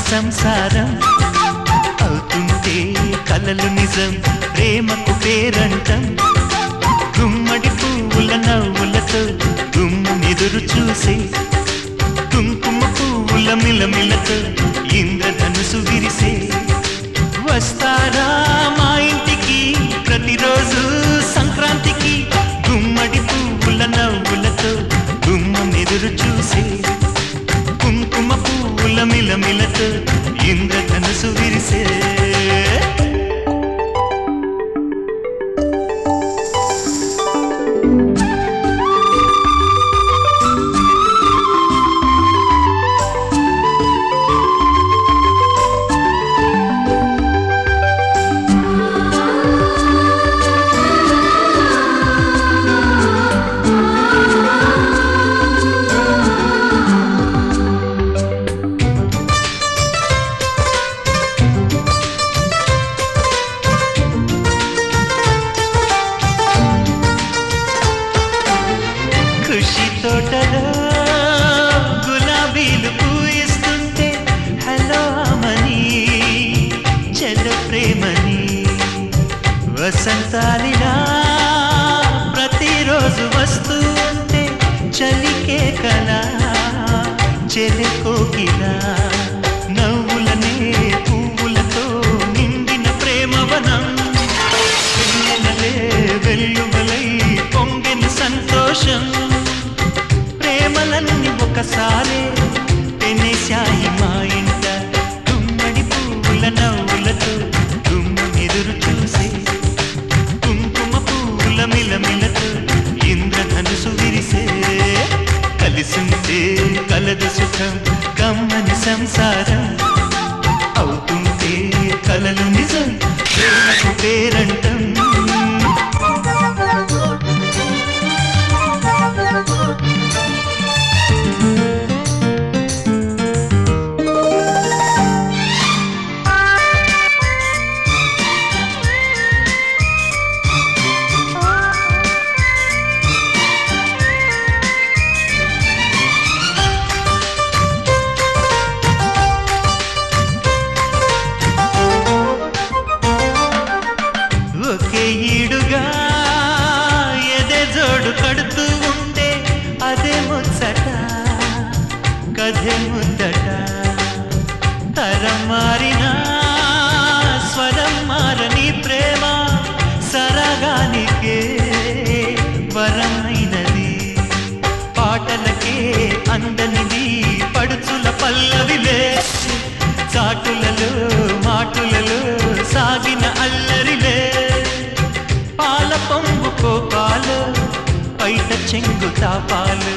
సంసారం అవుతుంటే కలలు నిజం ప్రేమకు పేరంటం గుమ్మడి పువ్వుల నవ్వులతో గుమ్మెదురు చూసే కుంకుమ పువ్వుల మిలమిలతో ఇంద్రధనుసు విరిసే వస్తారా మా ఇంటికి ప్రతిరోజు సంక్రాంతికి గుమ్మడి పువ్వుల నవ్వులతో గుమ్మెదురు చూసే కుంకుమ పువ్వుల మిలమిలతో ఇంద్రధనుసు విరిసే తోటలో గులాబీలు పూయిస్తుంటే హలో అమని చెల్లు ప్రేమని వసంతాలిలా ప్రతిరోజు వస్తూ ఉంటే చలికే కలా చెలి కోకిలా నవ్వులనే పువ్వులతో నిండిన ప్రేమవనం వెన్నెలలే వెల్లువలై పొంగిన సంతోషం ప్రేమలన్నీ ఒకసారి పెనేశాయి మా ఇంట గుమ్మడి పువ్వుల నవ్వులతో గుమ్మెదురు చూసే కుంకుమ పువ్వుల మిలమిలతో ఇంద్రధనుసు విరిసే కలిసుంటే కలదు సుఖం కమ్మని సంసారం అవుతుంటే కలలు నిజం ప్రేమకు పేరంటం ఒకే ఈడుగా ఎదే జోడు కడుతూ ఉంటే అదే ముచ్చట కథే ముద్దట తరం మారినా స్వరం మారని ప్రేమ సరగానికే వరమైనది పాటలకే అందనిది పడుచుల పల్లవిలే చాటులలో మాటులలో సాగిన అల్లరిలే పాల పొంగు కోపాలు పైట చెంగు తాపాలు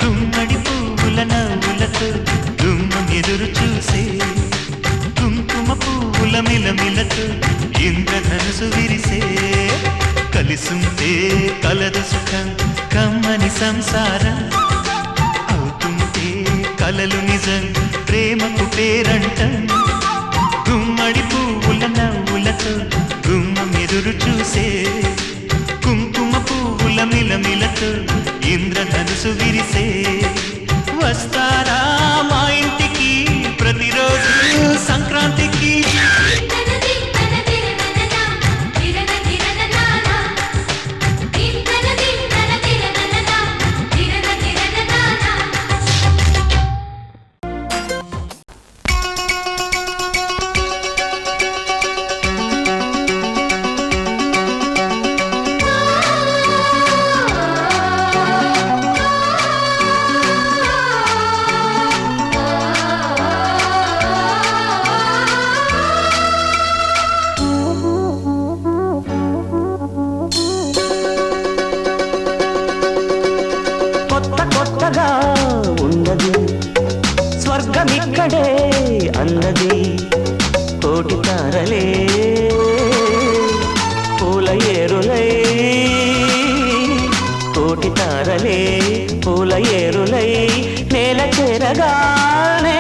గుమ్మడి పువ్వుల నవ్వులతో గుమ్మెదురు చూసే కుంకుమ పువ్వుల మిలమిలతో ఇంద్రధనుసు విరిసే కలిసుంటే కలదు సుఖం కమ్మని సంసారం అవుతుంటే కలలు నిజం ప్రేమకు పేరంటం గుమ్మడి పువ్వుల నవ్వులతో గుమ్మెదురు చూసే కుంకుమ పువ్వుల మిలమిలతో ఇంద్రధనుసు విరిసే వస్తారా మా ఇంటికి ప్రతిరోజు సంక్రాంతికి ఉన్నది స్వర్గమిక్కడే అన్నది కోటి తారలే పూల ఏరులై కోటి తారలే పూల ఏరులై నేల చేరగానే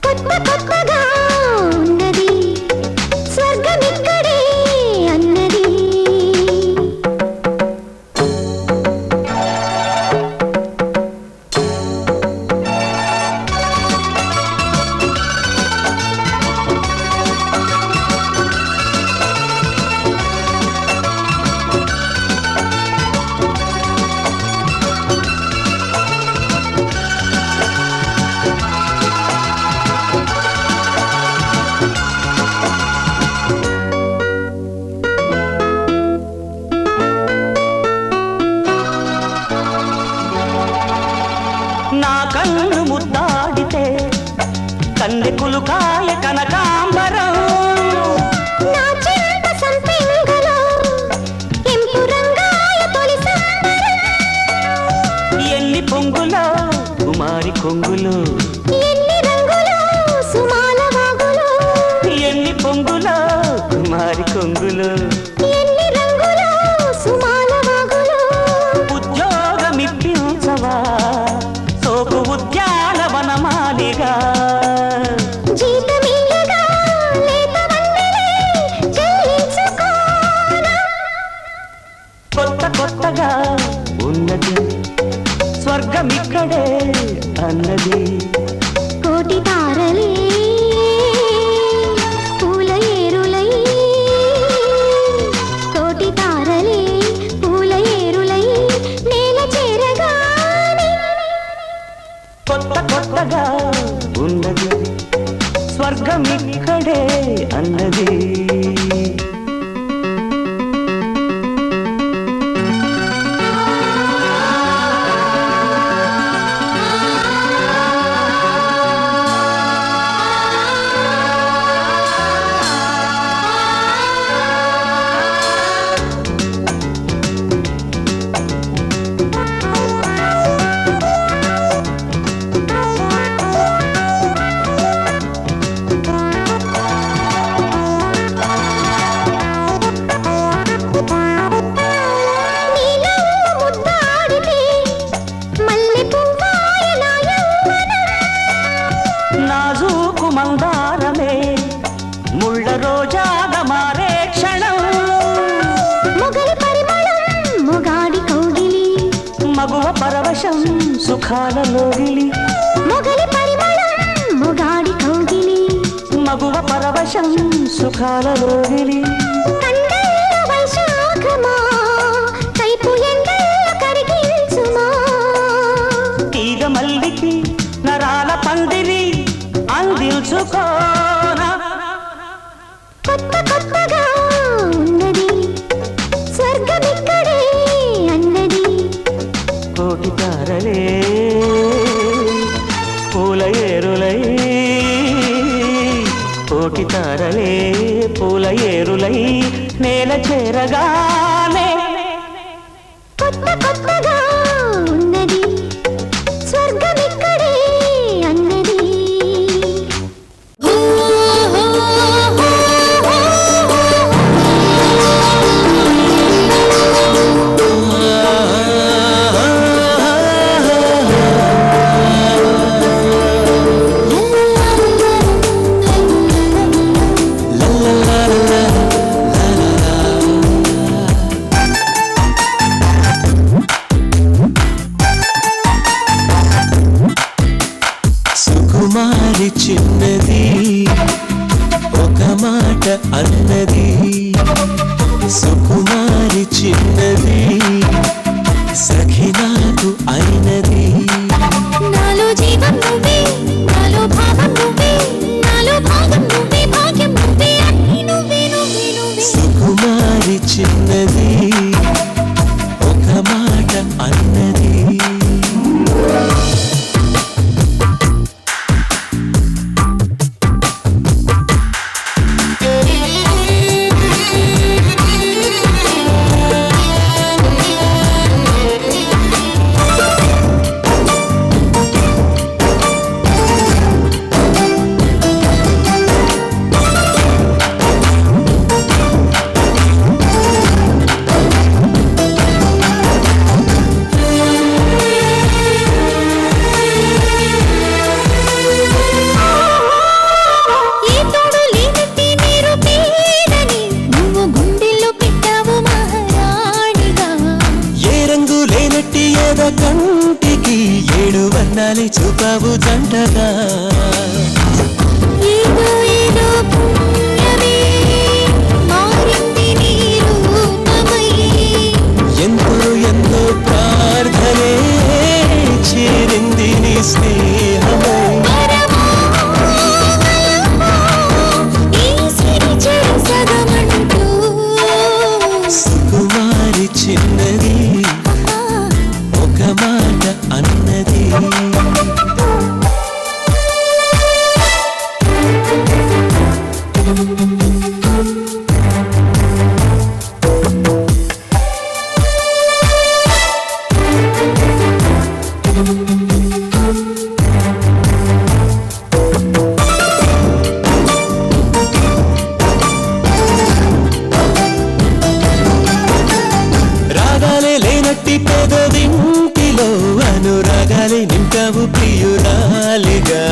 కొత్త కొత్తగా ఉన్నది స్వర్గమిక్కడే అన్నది స్వర్గమిక్కడే అన్నది కోటి తారలే పూల ఏరులై కోటి తారలే పూల ఏరులై నేల చేరగానే కొత్త కొత్తగా ఉన్నది స్వర్గమిక్కడే అన్నది నాజూకు మందారమే ముళ్ళ రోజాగా మారే క్షణం మొగలి పరిమళం మొగాడి కౌగిలి మగువ పరవశం సుఖాలలోగిలి మొగలి పరిమళం మొగాడి కౌగిలి మగువ పరవశం సుఖాలలోగిలి కండల వైశాఖమా కైపు ఎండల కరిగించుమా తీగ మల్లికి నరాల పందిరి అందించుకోనా కొత్త కొత్తగా ఉన్నది స్వర్గమిక్కడే అన్నది కోటి తారలే పూల ఏరులై కోటి తారలే పూల ఏరులై నేల చేరగానే కొత్త కొత్తగా ఉన్నది స్వర్గమిక్కడే అన్నది సుకుమారి చిన్నది ఒక మాట అన్నది సుకుమారి చిన్నది సఖి నాకు అయినది నాలో జీవం నువ్వే నాలో భావం నువ్వే నాలో భాగం నువ్వే భాగ్యం నువ్వే అన్నీ నువ్వే నువ్వే నువ్వే సుకుమారి చిన్నది ఒక మాట అన్నది కంటికి ఏడు వర్ణాలి చూపావు జంటగా ఏదో ఏదో పుణ్యమే మారింది నీ రూపమై ఎంతో ఎంతో ప్రార్థనే చేరింది నీ స్నేహమై సుకుమారి చిన్నది ఒక మాట అన్నది రాగాలే లేనట్టి పేదవింటిలో అనురాగాలే నింపావు ప్రియురాలిగా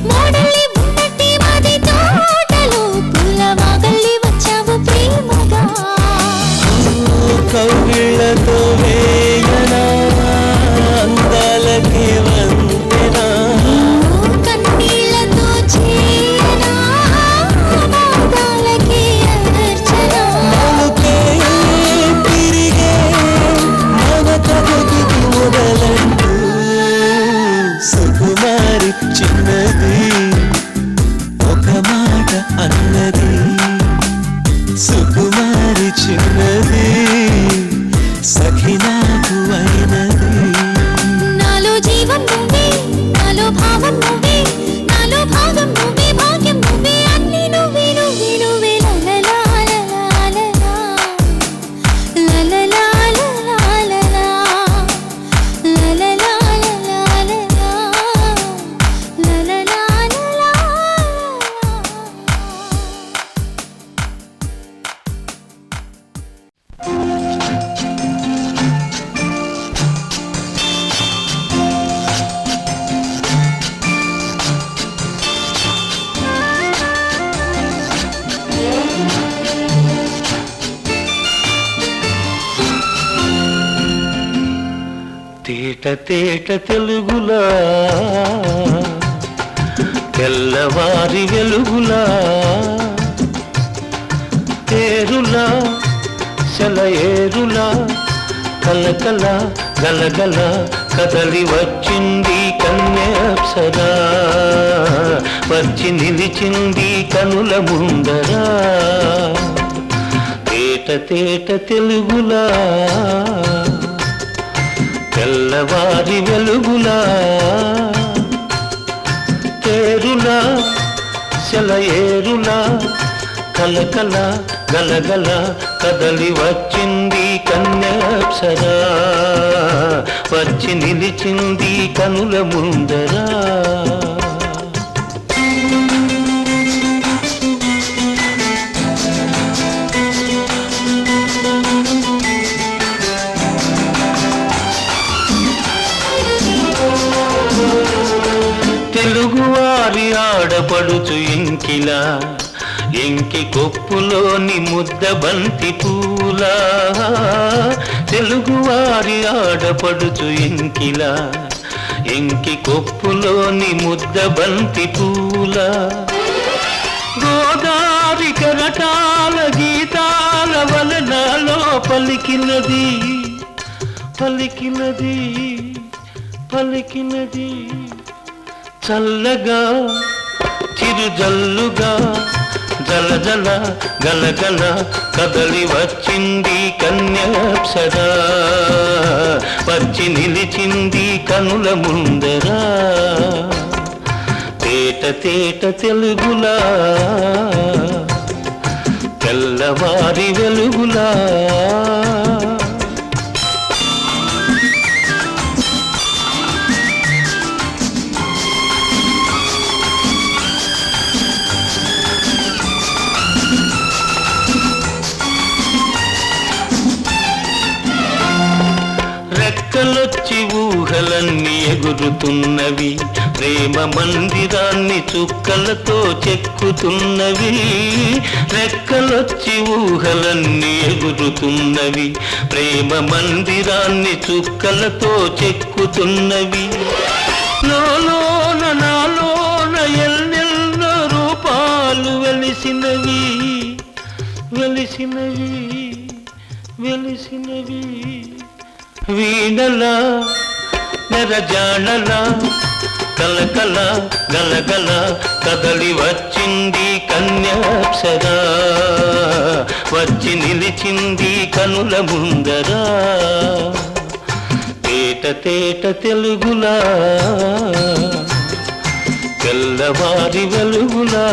మోడలి ఉన్నట్టి మాది తోటలో పూల ఉన్నది సుకుమారి చిన్నది సఖి నాకు అయినది నాలో జీవం నువ్వే నాలో భావం నువ్వే నాలో భాగం నువ్వే భాగ్యం నువ్వే అన్ని నువ్వే నువ్వే నువ్వే లలలా లలలా లలలా లలలా లలలా లలలా తేట తేట తెలుగులా తెల్లవారి వెలుగులా తేరులా సెలయేరులా కలకల గలగల కదలి వచ్చింది కన్యాప్సరా వచ్చి నిలిచింది కనుల ముందరా తేట తేట తెలుగులా తెల్లవారి వెలుగులా తేరులా సెలయేరులా కలకల గలగల కదలి వచ్చింది కన్యాప్సరా వచ్చి నిలిచింది కనుల ముందరా తెలుగువారి ఆడపడుచు ఇంకిలా ఇంకి కొప్పులోని ముద్ద బంతి పూలా తెలుగువారి ఆడపడుచు ఇంకిలా ఇంకి కొప్పులోని ముద్ద బంతి పూలా గోదారి కరటాల గీతాల వలనాలో పలికినది పలికినది పలికినది చల్లగా చిరుజల్లుగా జలజల గలగల కదలి వచ్చింది కన్యాప్సరా వచ్చి నిలిచింది కనుల ముందరా తేట తేట తెలుగులా తెల్లవారి వెలుగులా రెక్కలొచ్చి ఊహలన్నీ ఎగురుతున్నవి ప్రేమ మందిరాన్ని చుక్కలతో చెక్కుతున్నవి రెక్కలొచ్చి ఊహలన్నీ ఎగురుతున్నవి ప్రేమ మందిరాన్ని చుక్కలతో చెక్కుతున్నవి లోలోన నాలోన ఎన్నెన్నో రూపాలు వెలిసినవి వెలిసినవి వెలిసినవి వీణలా నెరజాణలా కలకల గలగల కదలి వచ్చింది కన్యాప్సరా వచ్చి నిలిచింది కనుల ముందరా తేట తేట తెలుగులా తెల్లవారి వెలుగులా